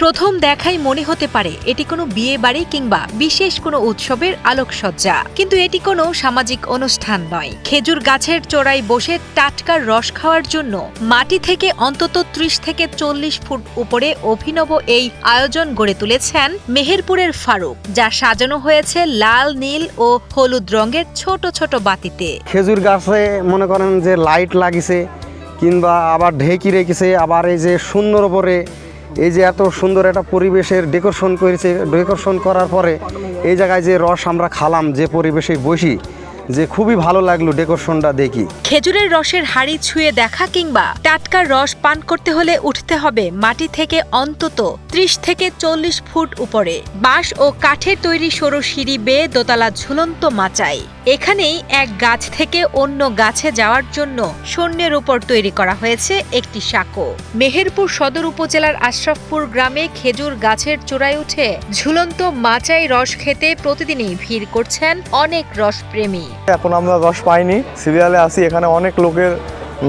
প্রথম দেখাই মনে হতে পারে এটি কোনো বিয়ে বাড়ি কিংবা বিশেষ কোনো উৎসবের আলোকসজ্জা, কিন্তু এটি কোনো সামাজিক অনুষ্ঠান নয়। খেজুর গাছের চোড়ায় বসে টাটকার রস খাওয়ার জন্য মাটি থেকে অন্তত ৩০ থেকে ৪০ ফুট উপরে অভিনব এই আয়োজন গড়ে তুলেছেন মেহেরপুরের ফারুক, যা সাজানো হয়েছে লাল, নীল ও হলুদ রঙের ছোট ছোট বাতিতে। খেজুর গাছে মনে করেন যে লাইট লাগিছে কিংবা আবার ঢেকি রেখেছে, আবার এই যে শূন্যর উপরে এই যে এত সুন্দর একটা পরিবেশের ডেকোরেশন করেছে। ডেকোরেশন করার পরে এই জায়গায় যে রস আমরা খালাম, যে পরিবেশে বসি, যে খুবই ভালো লাগলো ডেকোরেশনটা দেখি। খেজুরের রসের হাড়ি ছুঁয়ে দেখা কিংবা টাটকা রস পান করতে হলে উঠতে হবে মাটি থেকে অন্তত ৩০ থেকে ৪০ ফুট উপরে। বাঁশ ও কাঠের তৈরি সরু সিঁড়ি বেয়ে দোতলা ঝুলন্ত মাচাই। এখানেই এক গাছ থেকে অন্য গাছে যাওয়ার জন্য শূন্যের উপর তৈরি করা হয়েছে একটি সাঁকো। মেহেরপুর সদর উপজেলার আশরাফপুর গ্রামে খেজুর গাছের চূড়ায় উঠে ঝুলন্ত মাচাই রস খেতে প্রতিদিনই ভিড় করছেন অনেক রসপ্রেমী। এখন আমরা রস পাইনি, সিরিয়ালে আসি, এখানে অনেক লোকের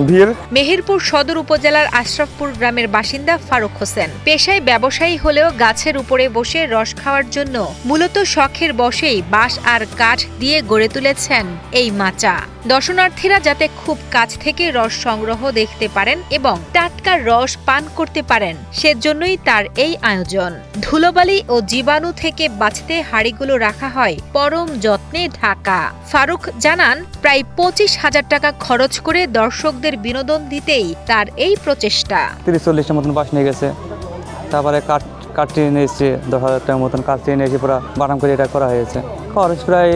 ভিড়। মেহেরপুর সদর উপজেলার আশরাফপুর গ্রামের বাসিন্দা ফারুক হোসেন পেশায় ব্যবসায়ী হলেও গাছের উপরে বসে রস খাওয়ার জন্য মূলত শখের বশেই বাঁশ আর কাঠ দিয়ে গড়ে তুলেছেন এই মাচা। দর্শনার্থীরা যাতে খুব কাছ থেকে রস সংগ্রহ দেখতে পারেন এবং টাটকা রস পান করতে পারেন, সেজন্যই তার এই আয়োজন। ধুলোবালি ও জীবাণু থেকে বাঁচতে হাঁড়িগুলো রাখা হয় পরম যত্নে ঢাকা। ফারুক জানান, প্রায় ২৫,০০০ টাকা খরচ করে দর্শকদের বিনোদন দিতেই তার এই প্রচেষ্টা। ৩০-৪০টার মতন বাঁশ নিয়ে গেছে, তারপরে কাঠ টেনে নিয়ে এসেছে, ১০,০০০ টাকার মতন কাঠ টেনে এসে পুরো বাটাম করে এটা করা হয়েছে। খরচ প্রায়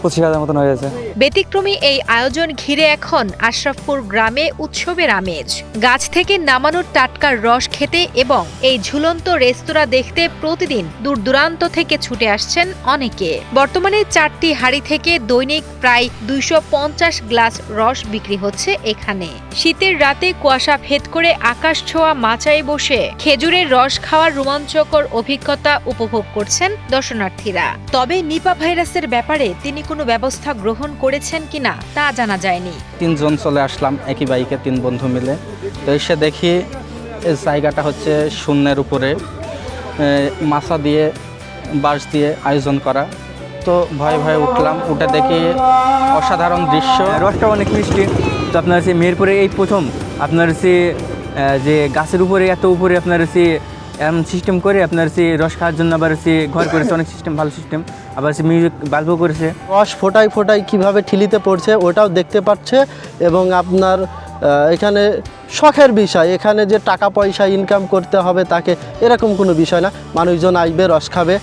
২৫,০০০ মতন হয়েছে। ব্যতিক্রমী এই আয়োজন ঘিরে এখন আশরাফপুর গ্রামে উৎসবের আমেজ। গাছ থেকে নামানো টাটকার রস খেতে এবং এই ঝুলন্ত রেস্তোরাঁ দেখতে প্রতিদিন দূর দূরান্ত থেকে ছুটে আসছেন অনেকে। বর্তমানে ৪টি হাঁড়ি থেকে দৈনিক প্রায় ২৫০ গ্লাস রস বিক্রি হচ্ছে এখানে। শীতের রাতে কুয়াশা ভেদ করে আকাশ ছোঁয়া মাচায় বসে খেজুরের রস খাওয়ার রোমাঞ্চকর অভিজ্ঞতা উপভোগ করছেন দর্শনার্থীরা। তবে নিপা ভাইরাসের ব্যাপারে তিনি কোনো ব্যবস্থা গ্রহণ করেছেন কিনা তা জানা যায়নি। ৩ জন চলে আসলাম একই বাইকে, ৩ বন্ধু মিলে। তো এসে দেখি এই জায়গাটা হচ্ছে শূন্যের উপরে মাছা দিয়ে বাঁশ দিয়ে আয়োজন করা। তো ভয়ে ভয়ে উঠলাম, উঠে দেখি অসাধারণ দৃশ্য। রসটা অনেক মিষ্টি। তো আপনার হচ্ছে মেহেরপুরে এই প্রথম আপনার হচ্ছে যে গাছের উপরে এত উপরে আপনার হচ্ছে এমন সিস্টেম করে আপনার হচ্ছে রস খাওয়ার জন্য আবার হচ্ছে ঘর করেছে, অনেক সিস্টেম, ভালো সিস্টেম। আবার হচ্ছে মিউজিক বাল্বও করেছে। রস ফোটায় ফোটায় কীভাবে ঠিলিতে পড়ছে ওটাও দেখতে পাচ্ছে। এবং আপনার এখানে শখের বিষয়, এখানে যে টাকা পয়সা ইনকাম করতে হবে তাকে, এরকম কোনো বিষয় না। মানুষজন আসবে, রস খাবে,